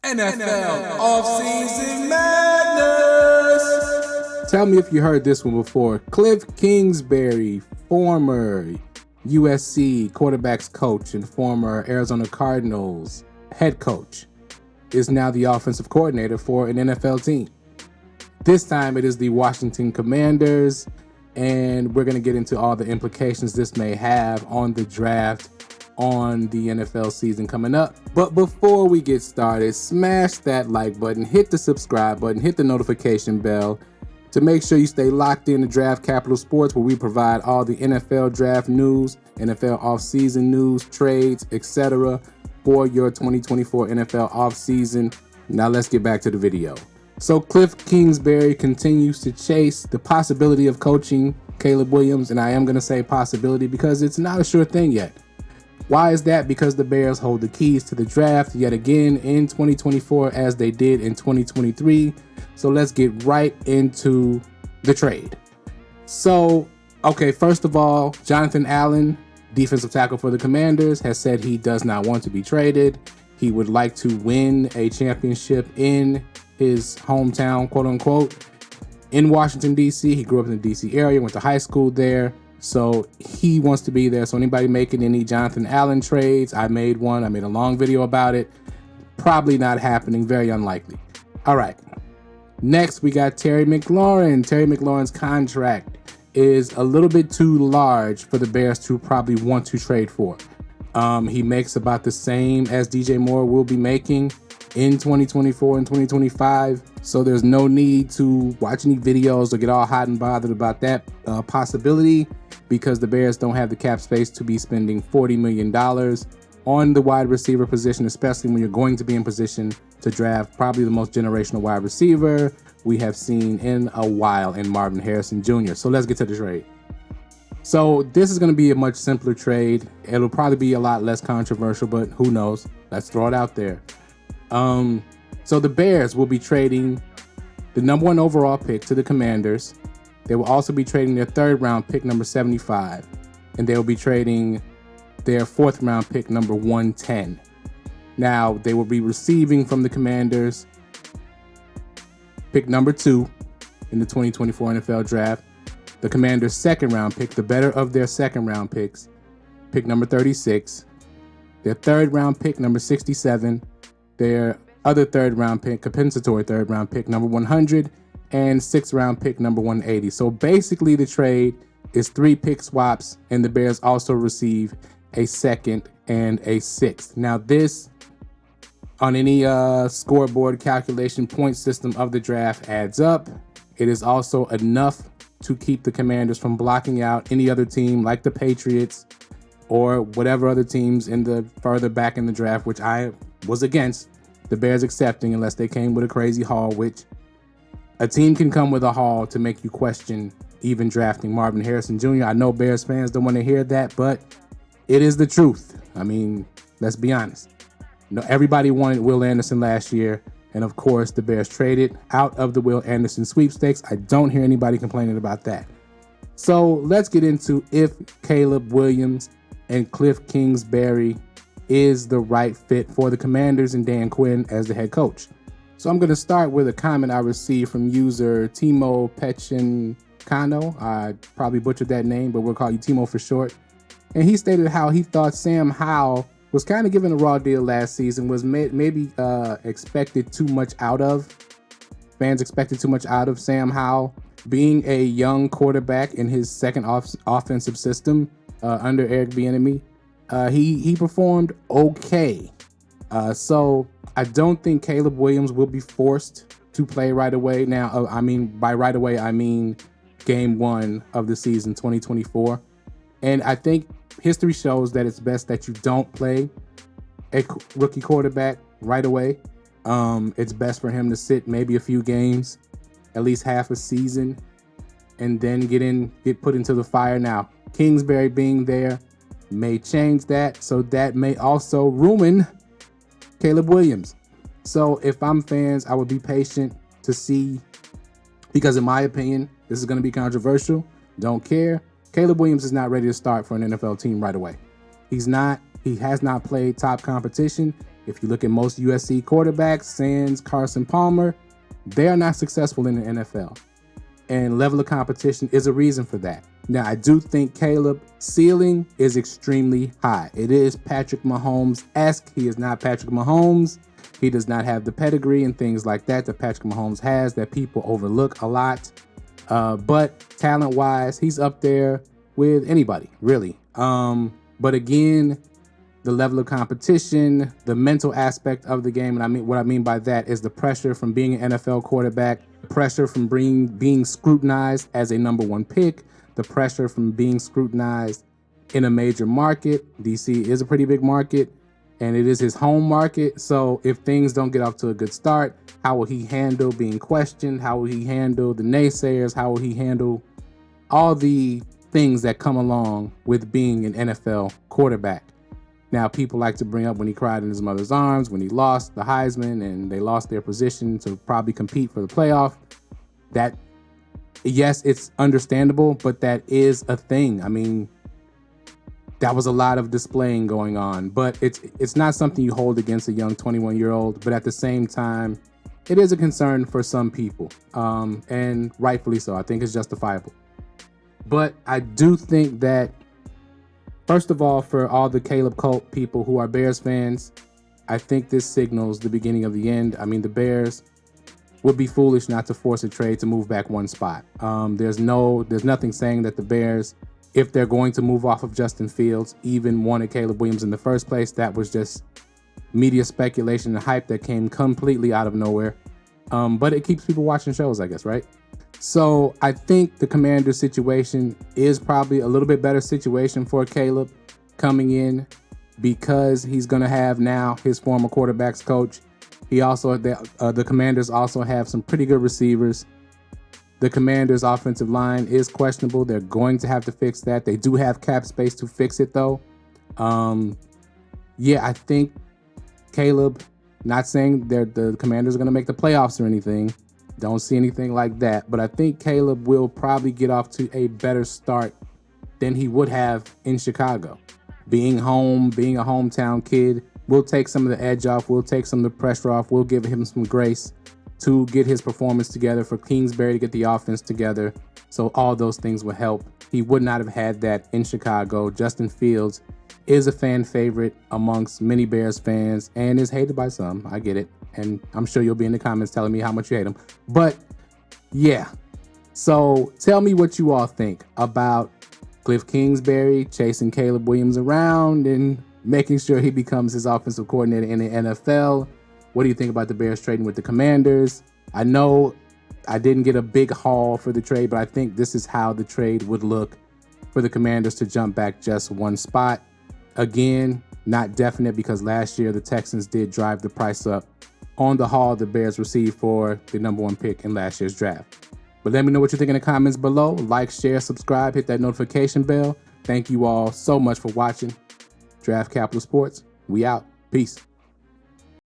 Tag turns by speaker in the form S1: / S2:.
S1: NFL Offseason Madness.
S2: Tell me if you heard this one before. Kliff Kingsbury, former USC quarterbacks coach and former Arizona Cardinals head coach, is now the offensive coordinator for an NFL team. This time it is the Washington Commanders, and we're going to get into all the implications this may have on the draft, on the NFL season coming up. But before we get started, smash that like button, hit the subscribe button, hit the notification bell to make sure you stay locked in to Draft Capital Sports, where we provide all the NFL draft news, NFL offseason news, trades, etc. for your 2024 NFL offseason. Now let's get back to the video. So Kliff Kingsbury continues to chase the possibility of coaching Caleb Williams, and I am going to say possibility because it's not a sure thing yet. Why is that? Because the Bears hold the keys to the draft yet again in 2024 as they did in 2023. So let's get right into the trade. So, okay, first of all, Jonathan Allen, defensive tackle for the Commanders, has said he does not want to be traded. He would like to win a championship in his hometown, quote unquote, in Washington, D.C. He grew up in the D.C. area, went to high school there. So he wants to be there. So anybody making any Jonathan Allen trades, I made one. I made a long video about it. Probably not happening. Very unlikely. All right. Next, we got Terry McLaurin. Terry McLaurin's contract is a little bit too large for the Bears to probably want to trade for. He makes about the same as DJ Moore will be making in 2024 and 2025. So there's no need to watch any videos or get all hot and bothered about that possibility, because the Bears don't have the cap space to be spending $40 million on the wide receiver position, especially when you're going to be in position to draft probably the most generational wide receiver we have seen in a while in Marvin Harrison Jr. So let's get to the trade. So this is going to be a much simpler trade. It'll probably be a lot less controversial, but who knows? Let's throw it out there. So the Bears will be trading the number 1 overall pick to the Commanders. They will also be trading their 3rd round pick, number 75, and they will be trading their 4th round pick, number 110. Now, they will be receiving from the Commanders pick number 2 in the 2024 NFL draft, the Commanders' 2nd round pick, the better of their 2nd round picks, pick number 36, their 3rd round pick, number 67, their other 3rd round pick, compensatory 3rd round pick, number 100, and 6th round pick, number 180. So basically the trade is 3 pick swaps, and the Bears also receive a 2nd and a 6th. Now this, on any scoreboard calculation point system of the draft, adds up. It is also enough to keep the Commanders from blocking out any other team like the Patriots or whatever other teams in the further back in the draft, which I was against the Bears accepting unless they came with a crazy haul, which a team can come with a haul to make you question even drafting Marvin Harrison Jr. I know Bears fans don't want to hear that, but it is the truth. I mean, let's be honest. You know, everybody wanted Will Anderson last year, and of course, the Bears traded out of the Will Anderson sweepstakes. I don't hear anybody complaining about that. So let's get into if Caleb Williams and Kliff Kingsbury is the right fit for the Commanders and Dan Quinn as the head coach. So I'm going to start with a comment I received from user Timo Pechincano. I probably butchered that name, but we'll call you Timo for short. And he stated how he thought Sam Howell was kind of given a raw deal last season, was maybe expected too much out of. Fans expected too much out of Sam Howell. Being a young quarterback in his 2nd offensive system under Eric Bieniemy, he performed okay. So I don't think Caleb Williams will be forced to play right away. Now, I mean, by right away, I mean game 1 of the season 2024. And I think history shows that it's best that you don't play a rookie quarterback right away. It's best for him to sit maybe a few games, at least half a season, and then get put into the fire. Now, Kingsbury being there may change that, so that may also ruin Caleb Williams. So if I'm fans, I would be patient to see, because in my opinion, this is going to be controversial. Don't care. Caleb Williams is not ready to start for an NFL team right away. He's not. He has not played top competition. If you look at most USC quarterbacks, sans Carson Palmer, they are not successful in the NFL. And level of competition is a reason for that. Now, I do think Caleb's ceiling is extremely high. It is Patrick Mahomes-esque. He is not Patrick Mahomes. He does not have the pedigree and things like that Patrick Mahomes has that people overlook a lot. But talent-wise, he's up there with anybody, really. But again, the level of competition, the mental aspect of the game, and what I mean by that is the pressure from being an NFL quarterback, the pressure from being scrutinized as a number one pick, the pressure from being scrutinized in a major market. DC is a pretty big market, and it is his home market. So if things don't get off to a good start, how will he handle being questioned? How will he handle the naysayers? How will he handle all the things that come along with being an NFL quarterback? Now, people like to bring up when he cried in his mother's arms, when he lost the Heisman and they lost their position to probably compete for the playoff. That, yes, it's understandable, but that is a thing. I mean, that was a lot of displaying going on, but it's not something you hold against a young 21-year-old. But at the same time, it is a concern for some people, and rightfully so. I think it's justifiable. But I do think that, first of all, for all the Caleb cult people who are Bears fans, I think this signals the beginning of the end. I mean, the Bears would be foolish not to force a trade to move back one spot. There's nothing saying that the Bears, if they're going to move off of Justin Fields, even wanted Caleb Williams in the first place. That was just media speculation and hype that came completely out of nowhere. But it keeps people watching shows, I guess, right? So I think the Commanders situation is probably a little bit better situation for Caleb coming in because he's going to have now his former quarterback's coach. The Commanders also have some pretty good receivers. The Commanders' offensive line is questionable. They're going to have to fix that. They do have cap space to fix it, though. I think Caleb, not saying the Commanders are going to make the playoffs or anything. Don't see anything like that. But I think Caleb will probably get off to a better start than he would have in Chicago. Being home, being a hometown kid, we'll take some of the edge off. We'll take some of the pressure off. We'll give him some grace to get his performance together, for Kingsbury to get the offense together. So all those things will help. He would not have had that in Chicago. Justin Fields is a fan favorite amongst many Bears fans and is hated by some. I get it. And I'm sure you'll be in the comments telling me how much you hate him. But yeah, so tell me what you all think about Kliff Kingsbury chasing Caleb Williams around and making sure he becomes his offensive coordinator in the NFL. What do you think about the Bears trading with the Commanders? I know I didn't get a big haul for the trade, but I think this is how the trade would look for the Commanders to jump back just one spot. Again, not definite because last year the Texans did drive the price up on the haul the Bears received for the number one pick in last year's draft. But let me know what you think in the comments below. Like, share, subscribe, hit that notification bell. Thank you all so much for watching. Draft Capital Sports, we out. Peace.